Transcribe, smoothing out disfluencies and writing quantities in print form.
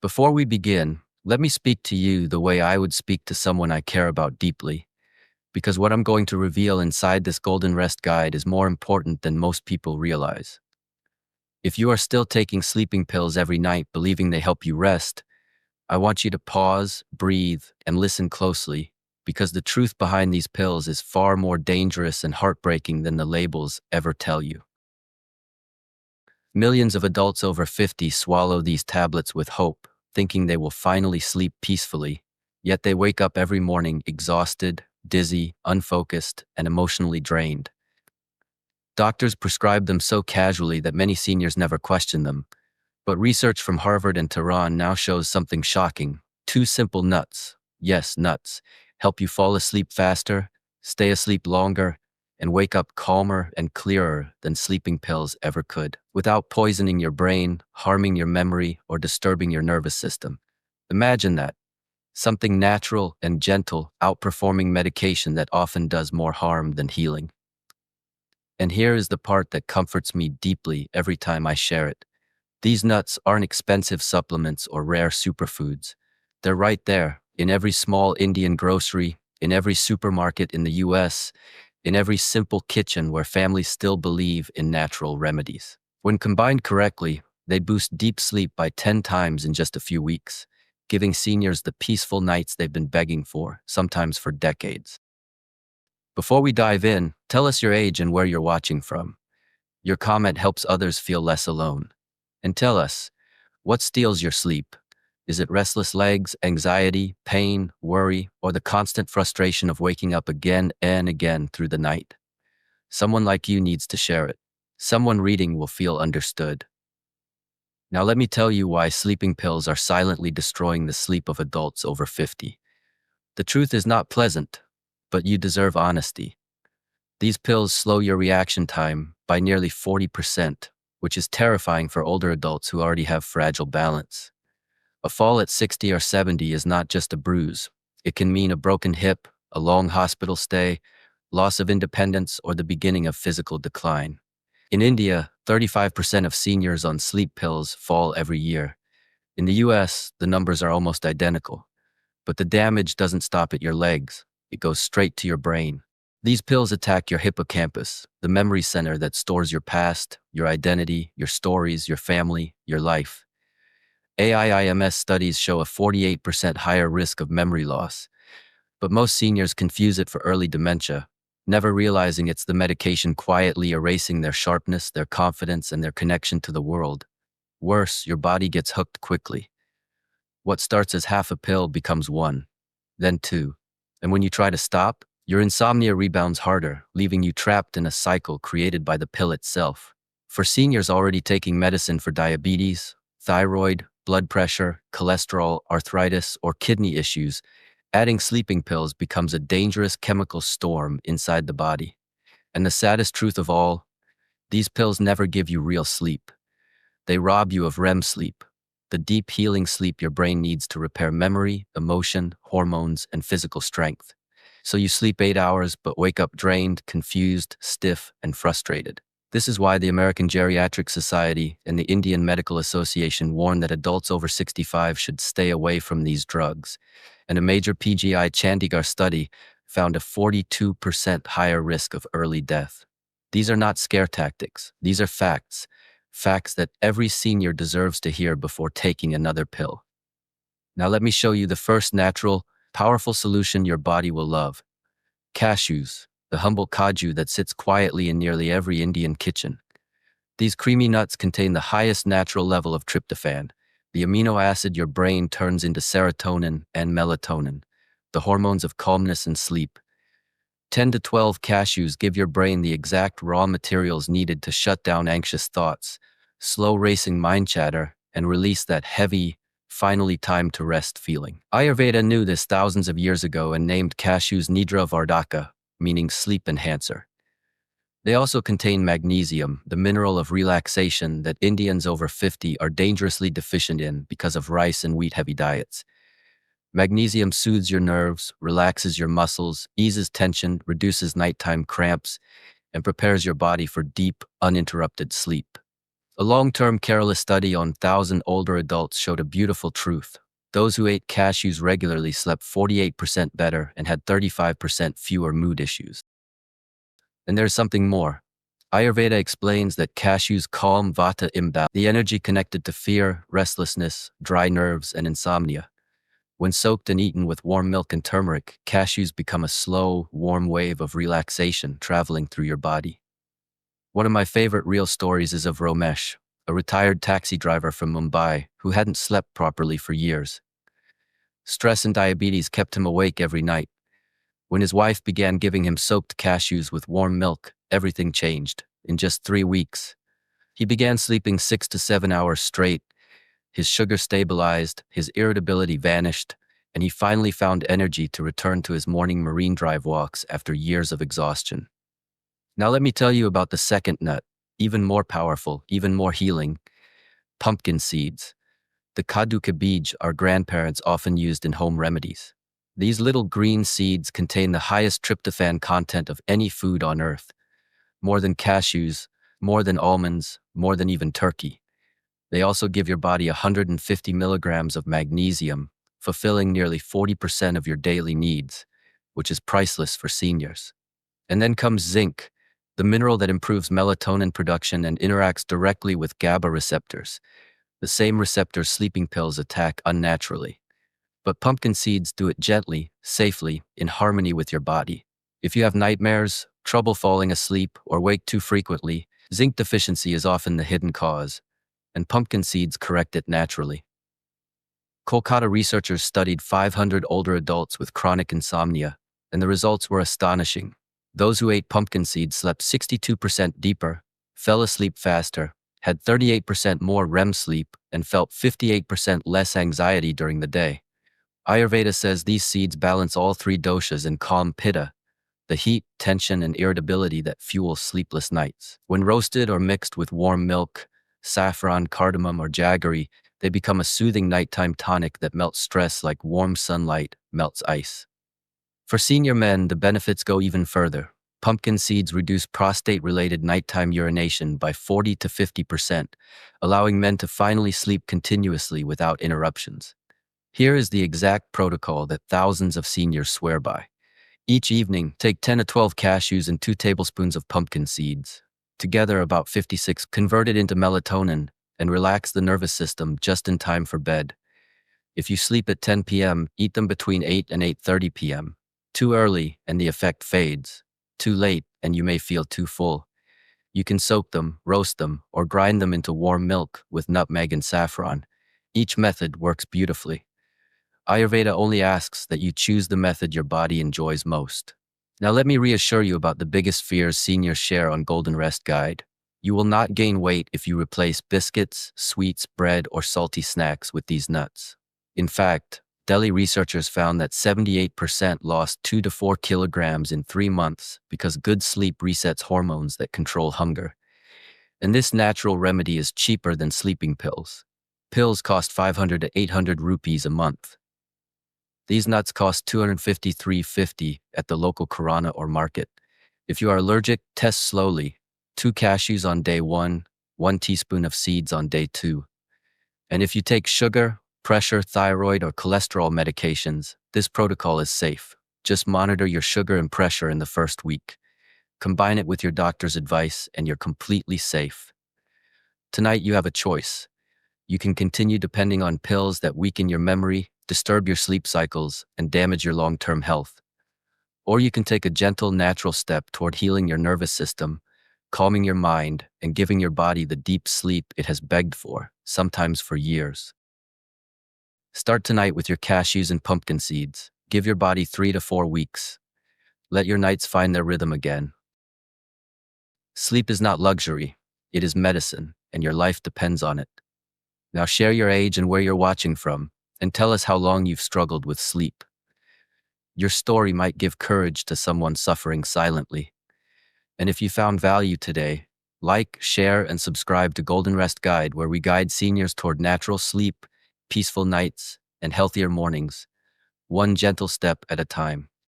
Before we begin, let me speak to you the way I would speak to someone I care about deeply, because what I'm going to reveal inside this Golden Rest Guide is more important than most people realize. If you are still taking sleeping pills every night believing they help you rest, I want you to pause, breathe, and listen closely, because the truth behind these pills is far more dangerous and heartbreaking than the labels ever tell you. Millions of adults over 50 swallow these tablets with hope, thinking they will finally sleep peacefully, yet they wake up every morning exhausted, dizzy, unfocused, and emotionally drained. Doctors prescribe them so casually that many seniors never question them, but research from Harvard and Tehran now shows something shocking. Two simple nuts, yes, nuts, help you fall asleep faster, stay asleep longer, and wake up calmer and clearer than sleeping pills ever could, without poisoning your brain, harming your memory, or disturbing your nervous system. Imagine that. Something natural and gentle, outperforming medication that often does more harm than healing. And here is the part that comforts me deeply every time I share it. These nuts aren't expensive supplements or rare superfoods. They're right there, in every small Indian grocery, in every supermarket in the US, in every simple kitchen where families still believe in natural remedies. When combined correctly, they boost deep sleep by 10 times in just a few weeks, giving seniors the peaceful nights they've been begging for, sometimes for decades. Before we dive in, tell us your age and where you're watching from. Your comment helps others feel less alone. And tell us, what steals your sleep? Is it restless legs, anxiety, pain, worry, or the constant frustration of waking up again and again through the night? Someone like you needs to share it. Someone reading will feel understood. Now let me tell you why sleeping pills are silently destroying the sleep of adults over 50. The truth is not pleasant, but you deserve honesty. These pills slow your reaction time by nearly 40%, which is terrifying for older adults who already have fragile balance. A fall at 60 or 70 is not just a bruise. It can mean a broken hip, a long hospital stay, loss of independence, or the beginning of physical decline. In India, 35% of seniors on sleep pills fall every year. In the US, the numbers are almost identical. But the damage doesn't stop at your legs. It goes straight to your brain. These pills attack your hippocampus, the memory center that stores your past, your identity, your stories, your family, your life. AIIMS studies show a 48% higher risk of memory loss, but most seniors confuse it for early dementia, never realizing it's the medication quietly erasing their sharpness, their confidence, and their connection to the world. Worse, your body gets hooked quickly. What starts as half a pill becomes one, then two. And when you try to stop, your insomnia rebounds harder, leaving you trapped in a cycle created by the pill itself. For seniors already taking medicine for diabetes, thyroid, blood pressure, cholesterol, arthritis, or kidney issues, adding sleeping pills becomes a dangerous chemical storm inside the body. And the saddest truth of all, these pills never give you real sleep. They rob you of REM sleep, the deep healing sleep your brain needs to repair memory, emotion, hormones, and physical strength. So you sleep 8 hours but wake up drained, confused, stiff, and frustrated. This is why the American Geriatric Society and the Indian Medical Association warn that adults over 65 should stay away from these drugs. And a major PGI Chandigarh study found a 42% higher risk of early death. These are not scare tactics. These are facts. Facts that every senior deserves to hear before taking another pill. Now let me show you the first natural, powerful solution your body will love. Cashews, the humble kaju that sits quietly in nearly every Indian kitchen. These creamy nuts contain the highest natural level of tryptophan, the amino acid your brain turns into serotonin and melatonin, the hormones of calmness and sleep. 10 to 12 cashews give your brain the exact raw materials needed to shut down anxious thoughts, slow racing mind chatter, and release that heavy, finally time to rest feeling. Ayurveda knew this thousands of years ago and named cashews Nidra Vardhaka, meaning sleep enhancer. They also contain magnesium, the mineral of relaxation that Indians over 50 are dangerously deficient in because of rice and wheat-heavy diets. Magnesium soothes your nerves, relaxes your muscles, eases tension, reduces nighttime cramps, and prepares your body for deep, uninterrupted sleep. A long-term careless study on 1,000 older adults showed a beautiful truth. Those who ate cashews regularly slept 48% better and had 35% fewer mood issues. And there's something more. Ayurveda explains that cashews calm vata imbalance, the energy connected to fear, restlessness, dry nerves, and insomnia. When soaked and eaten with warm milk and turmeric, cashews become a slow, warm wave of relaxation traveling through your body. One of my favorite real stories is of Romesh, a retired taxi driver from Mumbai who hadn't slept properly for years. Stress and diabetes kept him awake every night. When his wife began giving him soaked cashews with warm milk, everything changed. In just 3 weeks, he began sleeping 6 to 7 hours straight. His sugar stabilized, his irritability vanished, and he finally found energy to return to his morning marine drive walks after years of exhaustion. Now let me tell you about the second nut, even more powerful, even more healing: pumpkin seeds. The kadu ka bij our grandparents often used in home remedies. These little green seeds contain the highest tryptophan content of any food on earth. More than cashews, more than almonds, more than even turkey. They also give your body 150 milligrams of magnesium, fulfilling nearly 40% of your daily needs, which is priceless for seniors. And then comes zinc, the mineral that improves melatonin production and interacts directly with GABA receptors, the same receptors sleeping pills attack unnaturally. But pumpkin seeds do it gently, safely, in harmony with your body. If you have nightmares, trouble falling asleep, or wake too frequently, zinc deficiency is often the hidden cause, and pumpkin seeds correct it naturally. Kolkata researchers studied 500 older adults with chronic insomnia, and the results were astonishing. Those who ate pumpkin seeds slept 62% deeper, fell asleep faster, had 38% more REM sleep, and felt 58% less anxiety during the day. Ayurveda says these seeds balance all 3 doshas and calm pitta, the heat, tension, and irritability that fuel sleepless nights. When roasted or mixed with warm milk, saffron, cardamom, or jaggery, they become a soothing nighttime tonic that melts stress like warm sunlight melts ice. For senior men, the benefits go even further. Pumpkin seeds reduce prostate-related nighttime urination by 40 to 50%, allowing men to finally sleep continuously without interruptions. Here is the exact protocol that thousands of seniors swear by. Each evening, take 10 to 12 cashews and 2 tablespoons of pumpkin seeds, together about 56, convert it into melatonin, and relax the nervous system just in time for bed. If you sleep at 10 p.m., eat them between 8 and 8:30 p.m. Too early, and the effect fades. Too late, and you may feel too full. You can soak them, roast them, or grind them into warm milk with nutmeg and saffron. Each method works beautifully. Ayurveda only asks that you choose the method your body enjoys most. Now let me reassure you about the biggest fears seniors share on Golden Rest Guide. You will not gain weight if you replace biscuits, sweets, bread, or salty snacks with these nuts. In fact, Delhi researchers found that 78% lost 2 to 4 kilograms in 3 months because good sleep resets hormones that control hunger. And this natural remedy is cheaper than sleeping pills. Pills cost 500 to 800 rupees a month. These nuts cost 253.50 at the local Kirana or market. If you are allergic, test slowly. 2 cashews on day 1, 1 teaspoon of seeds on day 2. And if you take sugar, pressure, thyroid, or cholesterol medications, this protocol is safe. Just monitor your sugar and pressure in the first week. Combine it with your doctor's advice, and you're completely safe. Tonight, you have a choice. You can continue depending on pills that weaken your memory, disturb your sleep cycles, and damage your long-term health. Or you can take a gentle, natural step toward healing your nervous system, calming your mind, and giving your body the deep sleep it has begged for, sometimes for years. Start tonight with your cashews and pumpkin seeds. Give your body 3 to 4 weeks. Let your nights find their rhythm again. Sleep is not luxury. It is medicine, and your life depends on it. Now share your age and where you're watching from, and tell us how long you've struggled with sleep. Your story might give courage to someone suffering silently. And if you found value today, like, share, and subscribe to Golden Rest Guide, where we guide seniors toward natural sleep, peaceful nights, and healthier mornings, one gentle step at a time.